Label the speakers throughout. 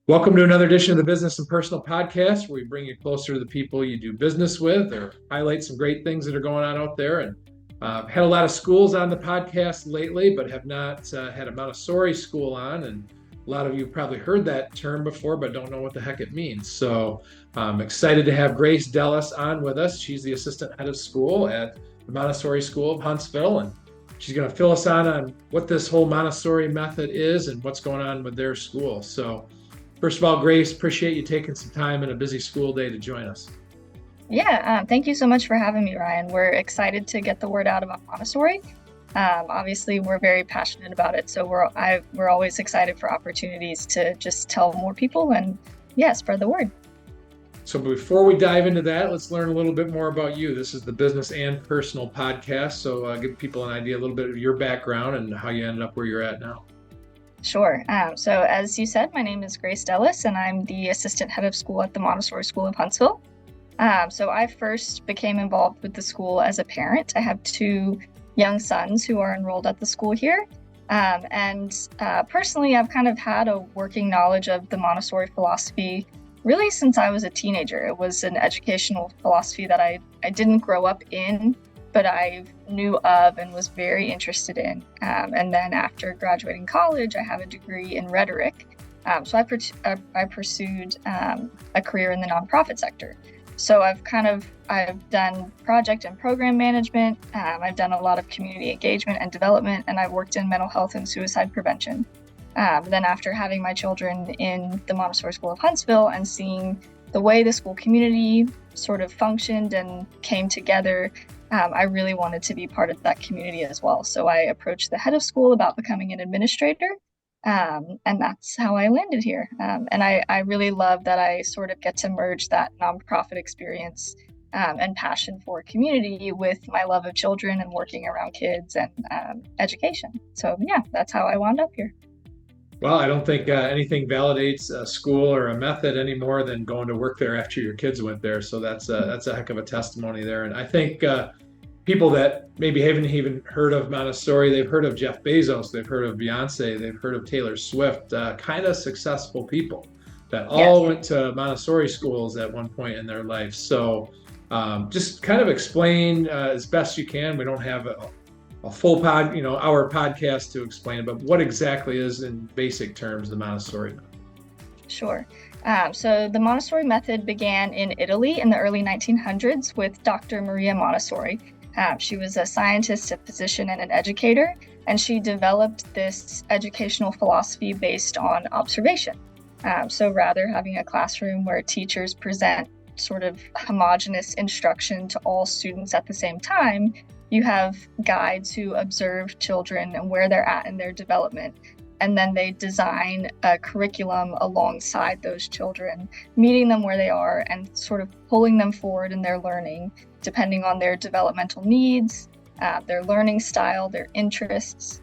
Speaker 1: Welcome to another edition of the Business and Personal Podcast, where we bring you closer to the people you do business with or highlight some great things that are going on out there. And had a lot of schools on the podcast lately, but have not had a Montessori school on. And a lot of you probably heard that term before, but don't know what the heck it means. So I'm excited to have Grace Dellis on with us. She's the assistant head of school at the Montessori School of Huntsville. And she's going to fill us on what this whole Montessori method is and what's going on with their school. So first of all, Grace, appreciate you taking some time in a busy school day to join us.
Speaker 2: Yeah, thank you so much for having me, Ryan. We're excited to get the word out about Montessori. Obviously, we're very passionate about it, so we're always excited for opportunities to just tell more people and, spread the word.
Speaker 1: So before we dive into that, let's learn a little bit more about you. This is the Business and Personal Podcast, so give people an idea, a little bit of your background and how you ended up where you're at now.
Speaker 2: Sure. So as you said, my name is Grace Dellis, and I'm the assistant head of school at the Montessori School of Huntsville. So I first became involved with the school as a parent. I have two young sons who are enrolled at the school here. Personally, I've kind of had a working knowledge of the Montessori philosophy really since I was a teenager. It was an educational philosophy that I didn't grow up in, but I knew of and was very interested in. And then after graduating college, I have a degree in rhetoric. So I pursued a career in the nonprofit sector. So I've done project and program management. I've done a lot of community engagement and development, and I've worked in mental health and suicide prevention. Then after having my children in the Montessori School of Huntsville and seeing the way the school community sort of functioned and came together, I really wanted to be part of that community as well. So I approached the head of school about becoming an administrator, and that's how I landed here. And I really love that I sort of get to merge that nonprofit experience and passion for community with my love of children and working around kids and education. So that's how I wound up here.
Speaker 1: Well, I don't think anything validates a school or a method any more than going to work there after your kids went there. So that's a heck of a testimony there. And I think people that maybe haven't even heard of Montessori, they've heard of Jeff Bezos, they've heard of Beyonce, they've heard of Taylor Swift, kind of successful people that all went to Montessori schools at one point in their life. So just kind of explain as best you can. We don't have a full hour podcast to explain, but what exactly is in basic terms the Montessori method?
Speaker 2: Sure. So the Montessori method began in Italy in the early 1900s with Dr. Maria Montessori. She was a scientist, a physician, and an educator, and she developed this educational philosophy based on observation. So rather having a classroom where teachers present sort of homogeneous instruction to all students at the same time, you have guides who observe children and where they're at in their development. And then they design a curriculum alongside those children, meeting them where they are and sort of pulling them forward in their learning, depending on their developmental needs, their learning style, their interests.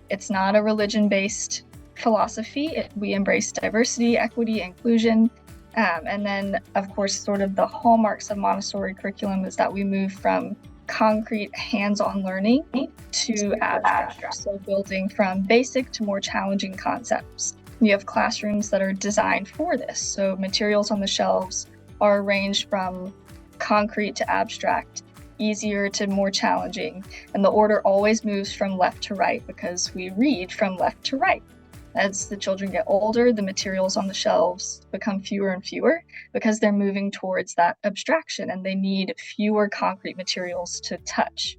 Speaker 2: It's not a religion-based philosophy. We embrace diversity, equity, inclusion. And then, of course, sort of the hallmarks of Montessori curriculum is that we move from concrete hands-on learning to abstract, so building from basic to more challenging concepts. You have classrooms that are designed for this, so materials on the shelves are arranged from concrete to abstract, easier to more challenging, and the order always moves from left to right because we read from left to right. As the children get older, the materials on the shelves become fewer and fewer because they're moving towards that abstraction and they need fewer concrete materials to touch.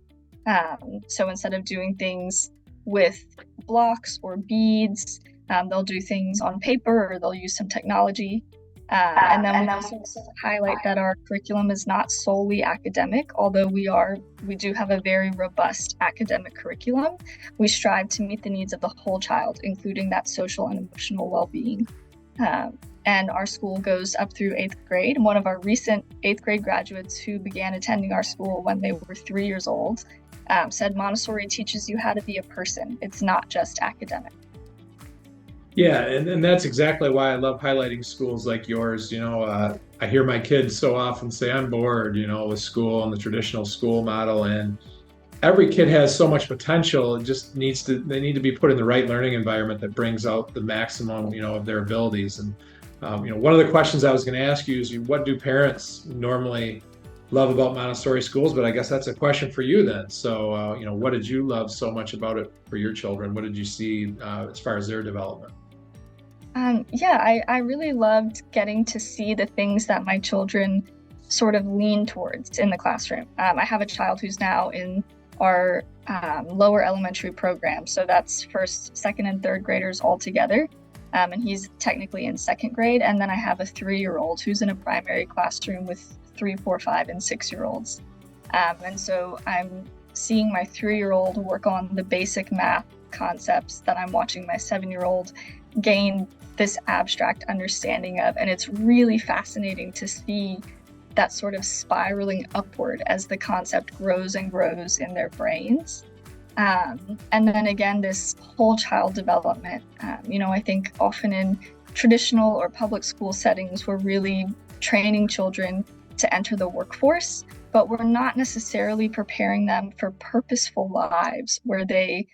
Speaker 2: So instead of doing things with blocks or beads, they'll do things on paper or they'll use some technology. And then we also highlight that our curriculum is not solely academic, although we do have a very robust academic curriculum. We strive to meet the needs of the whole child, including that social and emotional well-being. And our school goes up through 8th grade. And one of our recent 8th grade graduates who began attending our school when they were 3 years old said Montessori teaches you how to be a person. It's not just academic.
Speaker 1: Yeah, and that's exactly why I love highlighting schools like yours. I hear my kids so often say, I'm bored, with school and the traditional school model. And every kid has so much potential. It just they need to be put in the right learning environment that brings out the maximum, of their abilities. And, one of the questions I was going to ask you is what do parents normally love about Montessori schools? But I guess that's a question for you then. So, what did you love so much about it for your children? What did you see as far as their development?
Speaker 2: I really loved getting to see the things that my children sort of lean towards in the classroom. I have a child who's now in our lower elementary program, so that's first, second, and third graders all together, and he's technically in second grade. And then I have a 3-year-old who's in a primary classroom with 3, 4, 5, and 6-year-olds. And so I'm seeing my 3-year-old work on the basic math concepts that I'm watching my 7-year-old gain this abstract understanding of. And it's really fascinating to see that sort of spiraling upward as the concept grows and grows in their brains. And then again, this whole child development. I think often in traditional or public school settings, we're really training children to enter the workforce, but we're not necessarily preparing them for purposeful lives where they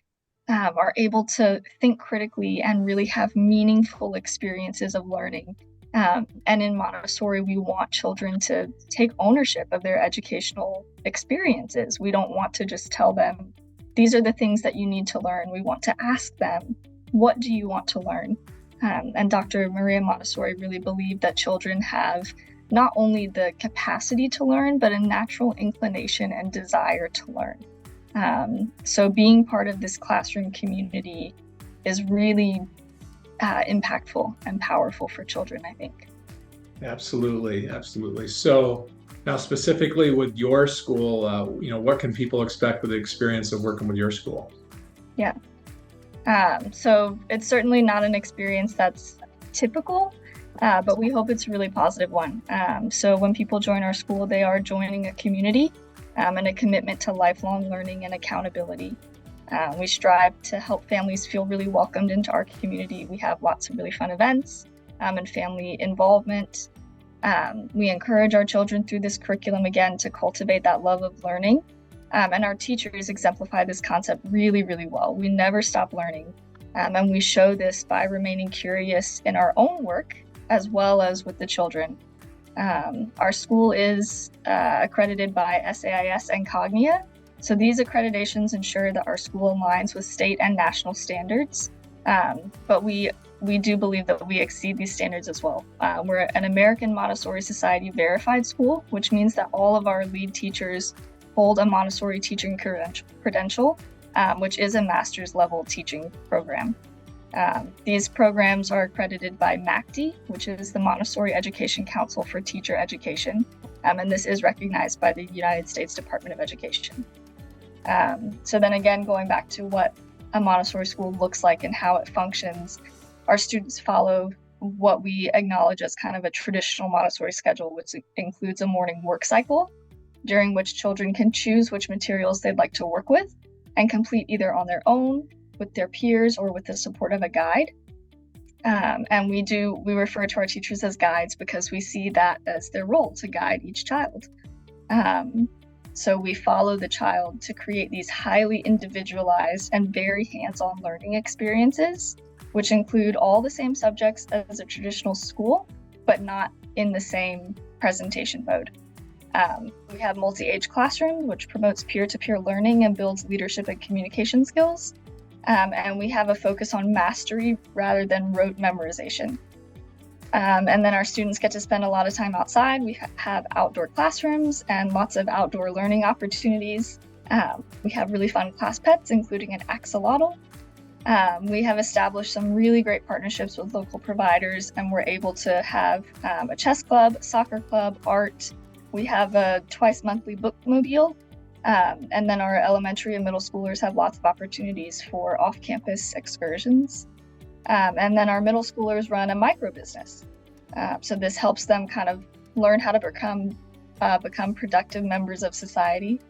Speaker 2: are able to think critically and really have meaningful experiences of learning. And in Montessori, we want children to take ownership of their educational experiences. We don't want to just tell them, these are the things that you need to learn. We want to ask them, what do you want to learn? And Dr. Maria Montessori really believed that children have not only the capacity to learn, but a natural inclination and desire to learn. So being part of this classroom community is really impactful and powerful for children, I think.
Speaker 1: Absolutely, absolutely. So now, specifically with your school, what can people expect with the experience of working with your school?
Speaker 2: Yeah. So it's certainly not an experience that's typical, but we hope it's a really positive one. So when people join our school, they are joining a community and a commitment to lifelong learning and accountability. We strive to help families feel really welcomed into our community. We have lots of really fun events and family involvement. We encourage our children through this curriculum, again, to cultivate that love of learning. And our teachers exemplify this concept really, really well. We never stop learning. And we show this by remaining curious in our own work as well as with the children. Our school is accredited by SAIS and Cognia. So these accreditations ensure that our school aligns with state and national standards. But we do believe that we exceed these standards as well. We're an American Montessori Society verified school, which means that all of our lead teachers hold a Montessori teaching credential, which is a master's level teaching program. These programs are accredited by MACD, which is the Montessori Education Council for Teacher Education, and this is recognized by the United States Department of Education. So then again, going back to what a Montessori school looks like and how it functions, our students follow what we acknowledge as kind of a traditional Montessori schedule, which includes a morning work cycle, during which children can choose which materials they'd like to work with and complete either on their own, with their peers, or with the support of a guide. And we refer to our teachers as guides because we see that as their role to guide each child. So we follow the child to create these highly individualized and very hands-on learning experiences, which include all the same subjects as a traditional school, but not in the same presentation mode. We have multi-age classrooms, which promotes peer-to-peer learning and builds leadership and communication skills. And we have a focus on mastery rather than rote memorization. And then our students get to spend a lot of time outside. We have outdoor classrooms and lots of outdoor learning opportunities. We have really fun class pets, including an axolotl. We have established some really great partnerships with local providers, and we're able to have a chess club, soccer club, art. We have a twice monthly bookmobile. And then our elementary and middle schoolers have lots of opportunities for off-campus excursions. And then our middle schoolers run a micro business. So this helps them kind of learn how to become productive members of society.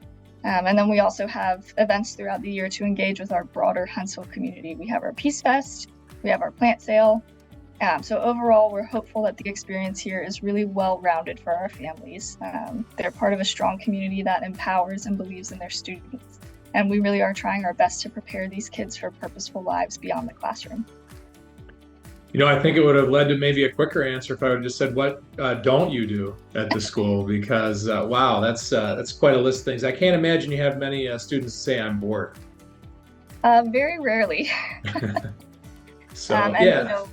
Speaker 2: And then we also have events throughout the year to engage with our broader Huntsville community. We have our Peace Fest, we have our plant sale. So overall, we're hopeful that the experience here is really well-rounded for our families. They're part of a strong community that empowers and believes in their students. And we really are trying our best to prepare these kids for purposeful lives beyond the classroom.
Speaker 1: I think it would have led to maybe a quicker answer if I would have just said, what don't you do at the school? Because, wow, that's quite a list of things. I can't imagine you have many students say I'm bored.
Speaker 2: Very rarely.
Speaker 1: So,
Speaker 2: and
Speaker 1: yeah.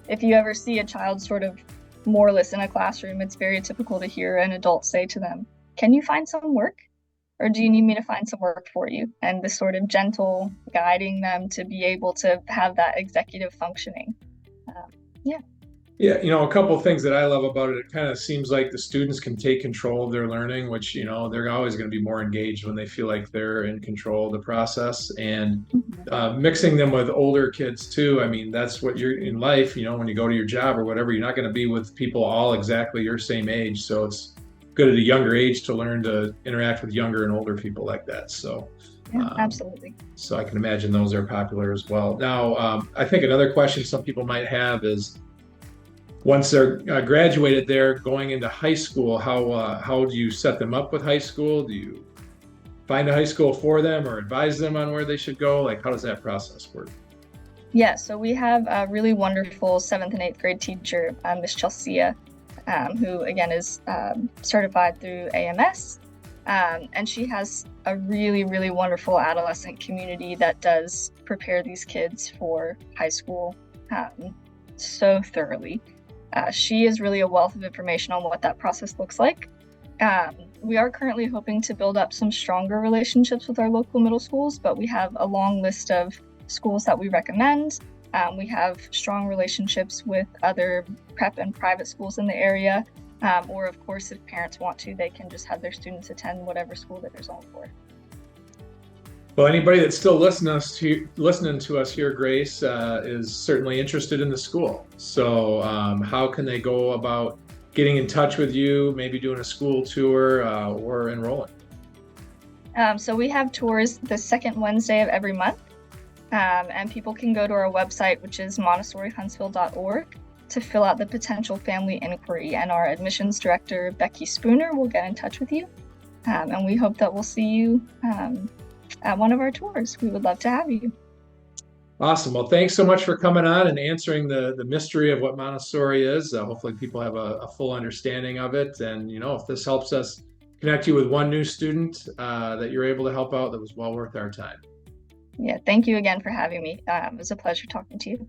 Speaker 2: if you ever see a child sort of moreless in a classroom, it's very typical to hear an adult say to them, "Can you find some work? Or do you need me to find some work for you?" And this sort of gentle guiding them to be able to have that executive functioning. Yeah.
Speaker 1: Yeah, a couple of things that I love about it, it kind of seems like the students can take control of their learning, which, they're always going to be more engaged when they feel like they're in control of the process. And mixing them with older kids too. I mean, that's what you're in life, when you go to your job or whatever, you're not going to be with people all exactly your same age. So it's good at a younger age to learn to interact with younger and older people like that. So,
Speaker 2: Yeah, absolutely.
Speaker 1: So I can imagine those are popular as well. Now, I think another question some people might have is, once they're graduated, they're going into high school. How do you set them up with high school? Do you find a high school for them or advise them on where they should go? Like, how does that process work?
Speaker 2: Yeah, so we have a really wonderful 7th and 8th grade teacher, Miss Chelsea, who again is certified through AMS. And she has a really, really wonderful adolescent community that does prepare these kids for high school so thoroughly. She is really a wealth of information on what that process looks like. We are currently hoping to build up some stronger relationships with our local middle schools, but we have a long list of schools that we recommend. We have strong relationships with other prep and private schools in the area. Or of course, if parents want to, they can just have their students attend whatever school that they're zoned for.
Speaker 1: Well, anybody that's still listening to us here, Grace, is certainly interested in the school. So how can they go about getting in touch with you, maybe doing a school tour or enrolling?
Speaker 2: So we have tours the second Wednesday of every month. And people can go to our website, which is montessorihuntsville.org, to fill out the potential family inquiry. And our admissions director, Becky Spooner, will get in touch with you. And we hope that we'll see you at one of our tours. We would love to have you.
Speaker 1: Awesome. Well, thanks so much for coming on and answering the mystery of what Montessori is. Hopefully people have a full understanding of it. And, if this helps us connect you with one new student that you're able to help out, that was well worth our time.
Speaker 2: Yeah, thank you again for having me. It was a pleasure talking to you.